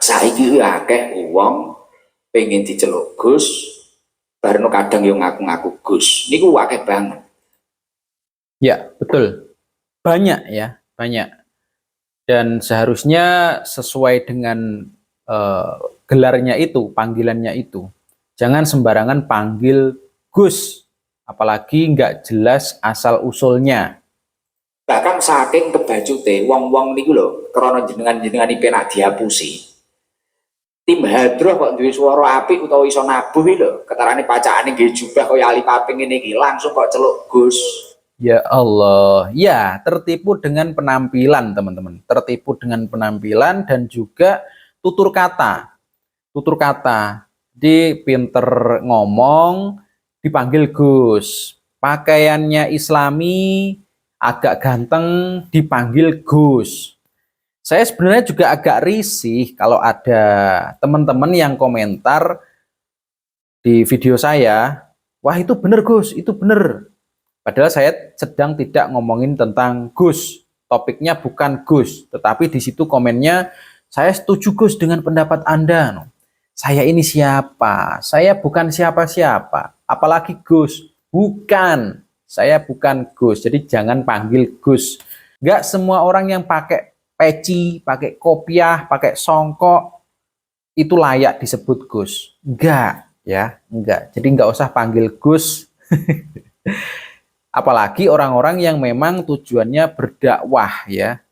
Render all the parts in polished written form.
Saiki akeh wong pengen diceluk Gus, barno kadang yo ngaku-ngaku Gus. Niku akeh banget. Ya, betul. Banyak ya, banyak. Dan seharusnya sesuai dengan eh, gelarnya itu, panggilannya itu. Jangan sembarangan panggil Gus, apalagi nggak jelas asal usulnya. Bahkan saking kebajute wong-wong niku lho, krana jenengan-jenengan iki penak dihapusi. Tim hadroh kok duwe swara apik utawa iso nabuh lho, ketarane pacakane nggih jubah kaya Ali Paping ngene iki langsung kok celuk Gus. Ya Allah, ya tertipu dengan penampilan teman-teman. Tertipu dengan penampilan dan juga tutur kata. Tutur kata, di pinter ngomong, dipanggil Gus. Pakaiannya Islami, agak ganteng, dipanggil Gus. Saya sebenarnya juga agak risih kalau ada teman-teman yang komentar di video saya, wah itu bener Gus, itu bener. Padahal saya sedang tidak ngomongin tentang Gus. Topiknya bukan Gus, tetapi di situ komennya, saya setuju Gus dengan pendapat Anda. Saya ini siapa? Saya bukan siapa-siapa. Apalagi Gus. Bukan. Saya bukan Gus. Jadi jangan panggil Gus. Nggak semua orang yang pakai peci, pakai kopiah, pakai songkok, itu layak disebut Gus. Enggak, ya, enggak. Jadi enggak usah panggil Gus. Apalagi orang-orang yang memang tujuannya berdakwah, ya,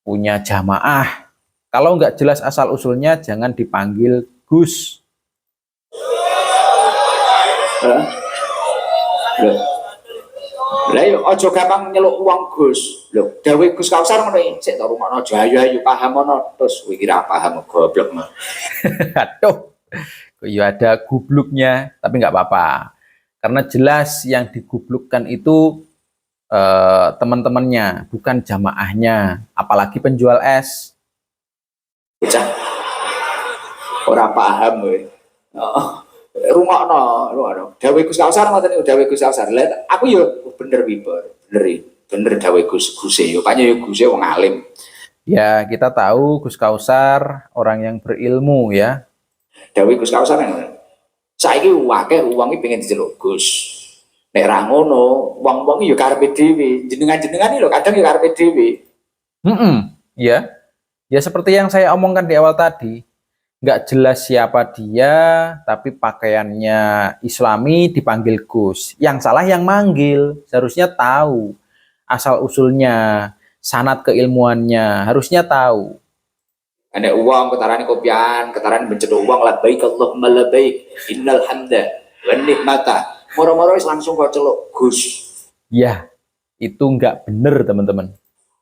punya jamaah. Kalau enggak jelas asal-usulnya, jangan dipanggil Gus. Lah yo aja gampang nyeluk wong Gus. Lho, dawuh Gus Kausar ngono iki. Sik tak rumakno aja ayo paham ono terus kowe kira paham goblok mah. Aduh, ya ada gubluknya, tapi nggak apa-apa. Karena jelas yang digublukkan itu teman-temannya, bukan jamaahnya. Apalagi penjual es. Bocah. Ora paham kowe. Heeh. Rumakno. Dawuh Gus Kausar ngoten niku dawuh Gus Kausar. Lah aku yo bener Wibar. Bener dawuh Guse yo. Panye yo Guse wong alim. Ya, kita tahu Gus Kausar orang yang berilmu ya. Dawuh Gus Kausar ngoten. Saiki akeh wong iki pengen diceluk Gus. Nek ra ngono, wong-wong yo karepe dhewe. Jenengan-jenengan iki lho kadang yo karepe dhewe. Ya. Ya seperti yang saya omongkan di awal tadi. Nggak jelas siapa dia, tapi pakaiannya Islami dipanggil Gus. Yang salah yang manggil, seharusnya tahu asal-usulnya, sanad keilmuannya, harusnya tahu. Ada uang, ketarani kopian, ketarani mencedok uang, labbaik Allahumma labbaik, innal hamda, wa nikmata. Moro-moro langsung kok celuk Gus. Ya, itu nggak bener teman-teman.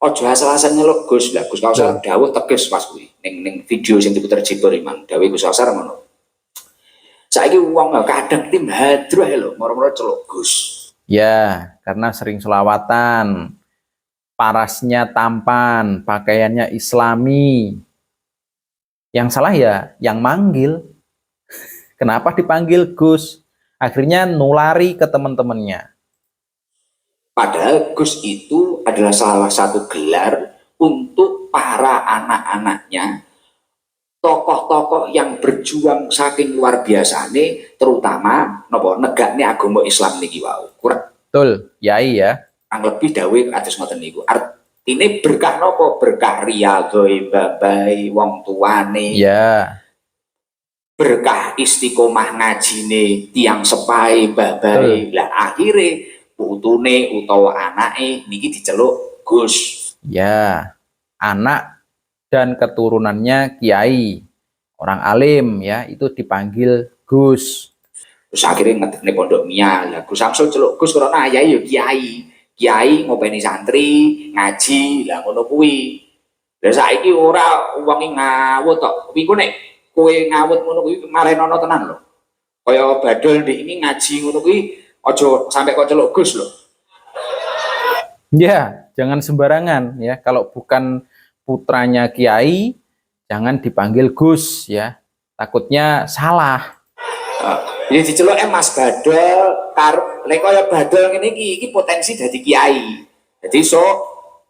Ojo asal-asal nyeluk Gus lah. Gus Kausar dawuh tegas pas kuwi. Ning video sing diputer jebor Imam, dawuh Gus Kausar ngono. Saiki wong kadang tim hadroh lho, moro-moro celuk Gus. Ya, karena sering selawatan. Parasnya tampan, pakaiannya Islami. Yang salah ya yang manggil. Kenapa dipanggil Gus? Akhirnya nulari ke teman-temannya. Padahal Gus itu adalah salah satu gelar untuk para anak-anaknya, tokoh-tokoh yang berjuang saking luar biasa nih, terutama nopo negakne agama Islam niki wau. Betul, yai ya. Kurang lebih dawuh atus ngoten niku. Artine berkah nopo? Berkah riyadhoi babai wong tuane. Ya. Berkah istiqomah ngajine tiang sepai babai. Lah akhire putune utawa anake niki diceluk Gus. Ya, anak dan keturunannya kiai, orang alim ya, itu dipanggil Gus. Terus akhirnya ngetekne pondok Mia, lah Gus Samsul celuk Gus karena ayah yo kiai. Kiai ngopeni santri, ngaji, lah ngono kuwi. Lah saiki ora wong ngawut tok. Kuwi ku nek kowe ngawut ngono kuwi marenono tenan lho. Kaya badol ndek ini ngaji ngono kuwi aja sampai kok celuk Gus lho. Ya, jangan sembarangan ya. Kalau bukan putranya kiai, jangan dipanggil Gus ya. Takutnya salah. Ya diceluk Mas Badol, karep lek kaya Badol ngene iki potensi dadi kiai. Dadi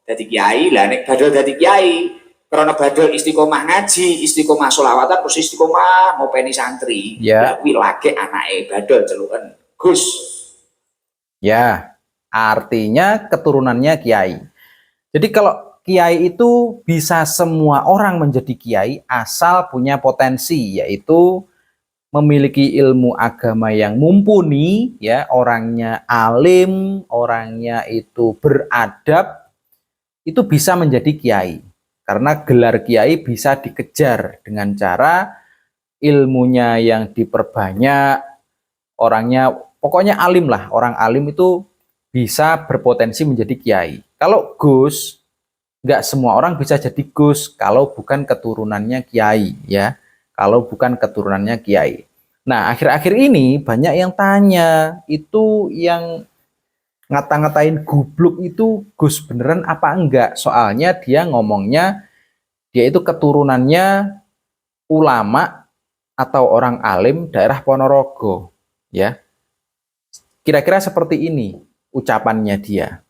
dadi kiai, lah nek Badol dadi kiai, karena badal istiqomah ngaji, istiqomah sholawatan, terus istiqomah ngopeni santri. Ya. Kuwi lagi anake badal celukan Gus. Ya, artinya keturunannya kiai. Jadi kalau kiai itu bisa semua orang menjadi kiai asal punya potensi, yaitu memiliki ilmu agama yang mumpuni, ya, orangnya alim, orangnya itu beradab, itu bisa menjadi kiai. Karena gelar kiai bisa dikejar dengan cara ilmunya yang diperbanyak, orangnya pokoknya alim lah, orang alim itu bisa berpotensi menjadi kiai. Kalau Gus, nggak semua orang bisa jadi Gus kalau bukan keturunannya kiai, ya. Kalau bukan keturunannya kiai. Nah, akhir-akhir ini banyak yang tanya, itu yang ngata-ngatain gubluk itu Gus beneran apa enggak? Soalnya dia ngomongnya dia itu keturunannya ulama atau orang alim daerah Ponorogo, ya. Kira-kira seperti ini ucapannya dia.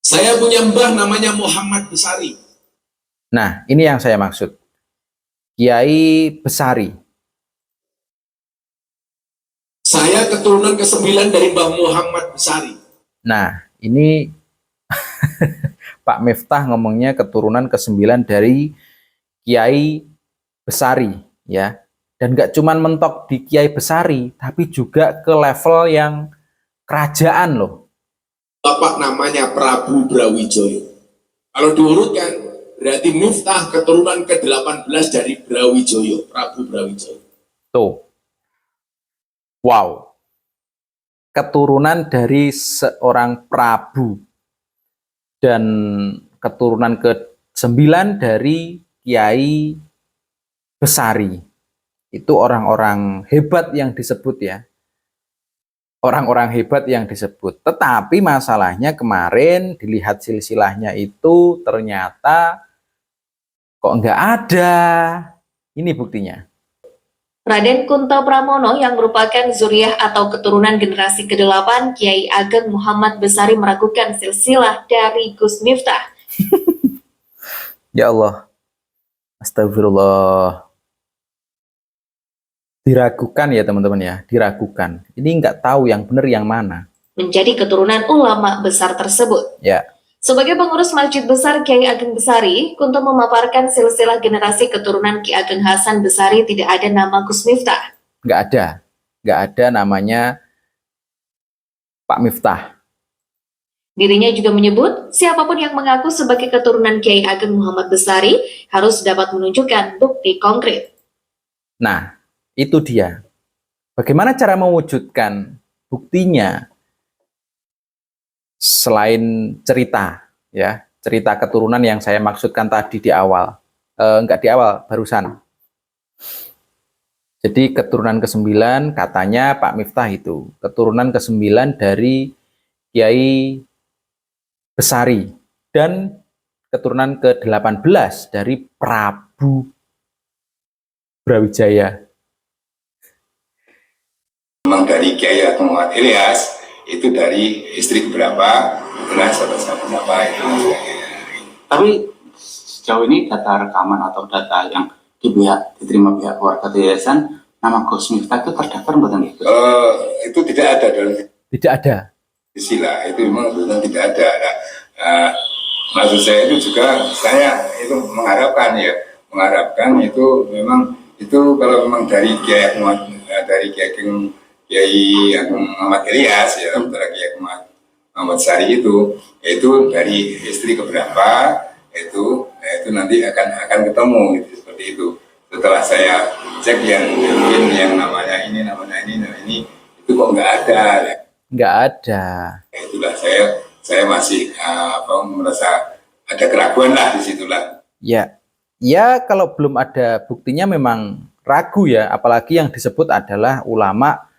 Saya punya mbah namanya Muhammad Besari. Nah, ini yang saya maksud. Kiai Besari. Saya keturunan ke-9 dari Mbah Muhammad Besari. Nah, ini Pak Miftah ngomongnya keturunan ke-9 dari Kiai Besari, ya. Dan gak cuman mentok di Kiai Besari, tapi juga ke level yang kerajaan loh. Bapak namanya Prabu Brawijaya. Kalau diurutkan, berarti Miftah keturunan ke-18 dari Brawijaya, Prabu Brawijaya. Tuh. Wow. Keturunan dari seorang Prabu. Dan keturunan ke-9 dari Kiai Besari. Itu orang-orang hebat yang disebut, ya. Orang-orang hebat yang disebut. Tetapi masalahnya kemarin dilihat silsilahnya itu ternyata kok nggak ada. Ini buktinya. Raden Kunto Pramono yang merupakan zuriah atau keturunan generasi ke-8 Kiai Ageng Muhammad Besari meragukan silsilah dari Gus Miftah. Ya Allah. Astagfirullah. Diragukan ya teman-teman ya, diragukan. Ini nggak tahu yang benar yang mana. Menjadi keturunan ulama besar tersebut. Ya. Sebagai pengurus Masjid Besar Kiai Ageng Besari, Kunto memaparkan silsilah generasi keturunan Ki Ageng Hasan Besari tidak ada nama Gus Miftah. Nggak ada namanya Pak Miftah. Dirinya juga menyebut, siapapun yang mengaku sebagai keturunan Kiai Ageng Muhammad Besari harus dapat menunjukkan bukti konkret. Nah, itu dia. Bagaimana cara mewujudkan buktinya? Selain cerita, ya, cerita keturunan yang saya maksudkan tadi di awal, enggak di awal, barusan. Jadi keturunan ke-9 katanya Pak Miftah itu, keturunan ke-9 dari Kiai Besari, dan keturunan ke-18 dari Prabu Brawijaya. Memang dari Kiai Ageng Muhammad Ilyas itu dari istri berapa, kemudian siapa itu. Tapi sejauh ini data rekaman atau data yang diterima pihak keluarga yayasan, nama Gus Miftah itu terdaftar bukan itu? Itu tidak ada dalam Tidak ada. istilah, itu memang benar tidak ada. Nah, maksud saya itu juga saya itu mengharapkan itu memang itu kalau memang dari Kiai Ageng Muhammad Ilyas ya, dari Kiai Muhammad Sari itu dari istri keberapa itu nanti akan ketemu gitu, seperti itu. Setelah saya cek yang mungkin yang namanya ini itu kok nggak ada. Nggak ada. Itulah saya masih merasa ada keraguan lah di situlah. Ya kalau belum ada buktinya memang ragu ya, apalagi yang disebut adalah ulama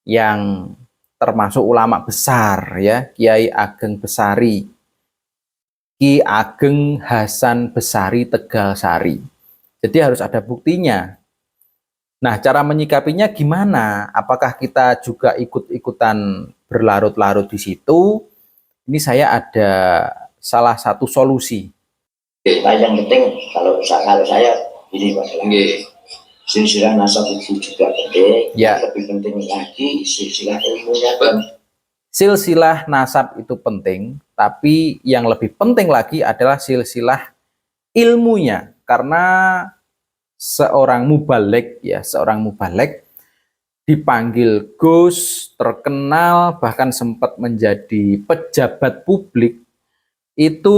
yang termasuk ulama besar ya, Kiai Ageng Besari, Ki Ageng Hasan Besari Tegalsari. Jadi harus ada buktinya. Nah, cara menyikapinya gimana? Apakah kita juga ikut-ikutan berlarut-larut di situ? Ini saya ada salah satu solusi. Nah, yang penting kalau saya ini Pak Dalang. Nggih. Silsilah nasab itu juga penting. Ya. Yang lebih penting lagi silsilah ilmunya kan. Silsilah nasab itu penting, tapi yang lebih penting lagi adalah silsilah ilmunya. Karena seorang mubaligh ya, seorang mubaligh dipanggil Gus, terkenal, bahkan sempat menjadi pejabat publik, itu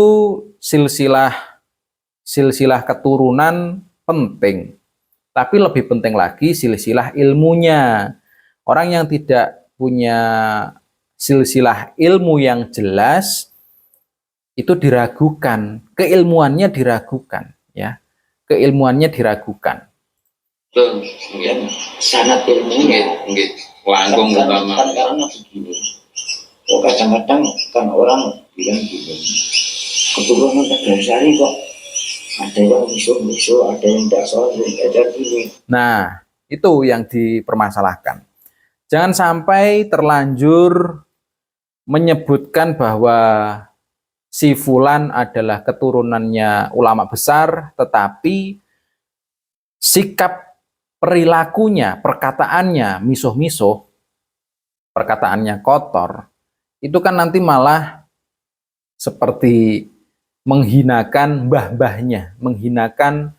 silsilah keturunan penting. Tapi lebih penting lagi silsilah ilmunya. Orang yang tidak punya silsilah ilmu yang jelas itu diragukan, keilmuannya diragukan, ya, keilmuannya diragukan. Betul. Dan sanad ilmunya. Nggih. Langkung Kan utama. karena begini. Oh, kadang-kadang kan orang bilang gini, keturunan Tegasari kok ada yang miso-miso, ada yang dasar, ada gini. Nah, itu yang dipermasalahkan. Jangan sampai terlanjur menyebutkan bahwa si fulan adalah keturunannya ulama besar, tetapi sikap perilakunya, perkataannya misuh-misuh, perkataannya kotor, itu kan nanti malah seperti menghinakan mbah-mbahnya, menghinakan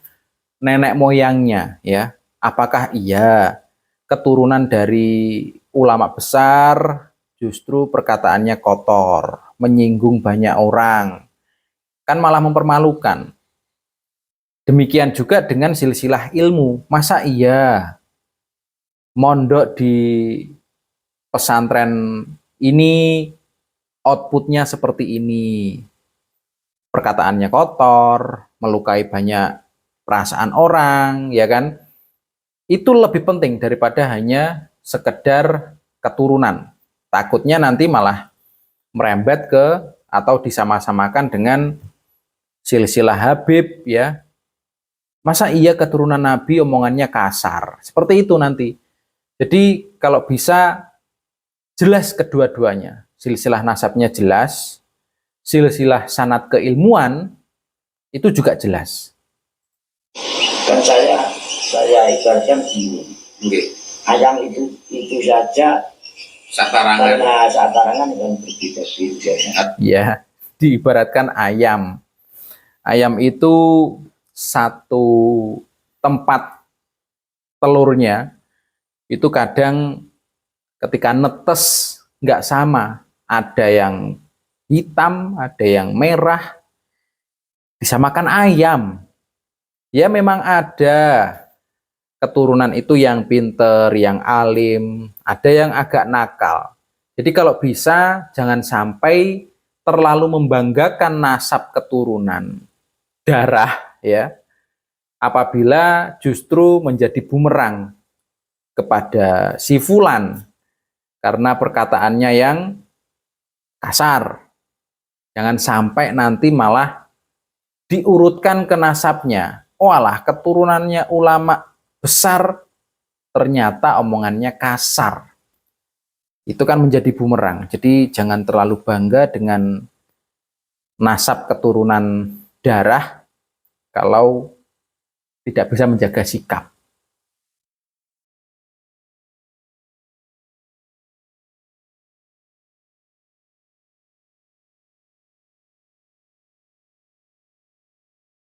nenek moyangnya, ya. Apakah iya keturunan dari ulama besar justru perkataannya kotor, menyinggung banyak orang, kan malah mempermalukan. Demikian juga dengan silsilah ilmu. Masa iya mondok di pesantren ini outputnya seperti ini, perkataannya kotor, melukai banyak perasaan orang, ya kan? Itu lebih penting daripada hanya sekedar keturunan. Takutnya nanti malah merembet ke atau disama-samakan dengan silsilah Habib, ya. Masa iya keturunan Nabi omongannya kasar? Seperti itu nanti. Jadi kalau bisa jelas kedua-duanya. Silsilah nasabnya jelas, silsilah sanad keilmuan itu juga jelas. Dan saya ibaratkan gini, Nggih. ayam itu saja Satarangan. karena satarangan kan berbeda-beda. Ya, diibaratkan ayam. Ayam itu satu tempat telurnya itu kadang ketika netes nggak sama. Ada yang hitam, ada yang merah, disamakan ayam. Ya memang ada keturunan itu yang pinter, yang alim, ada yang agak nakal. Jadi kalau bisa jangan sampai terlalu membanggakan nasab keturunan darah, ya, apabila justru menjadi bumerang kepada si fulan karena perkataannya yang kasar. Jangan sampai nanti malah diurutkan ke nasabnya. Walah, keturunannya ulama besar ternyata omongannya kasar. Itu kan menjadi bumerang. Jadi jangan terlalu bangga dengan nasab keturunan darah kalau tidak bisa menjaga sikap.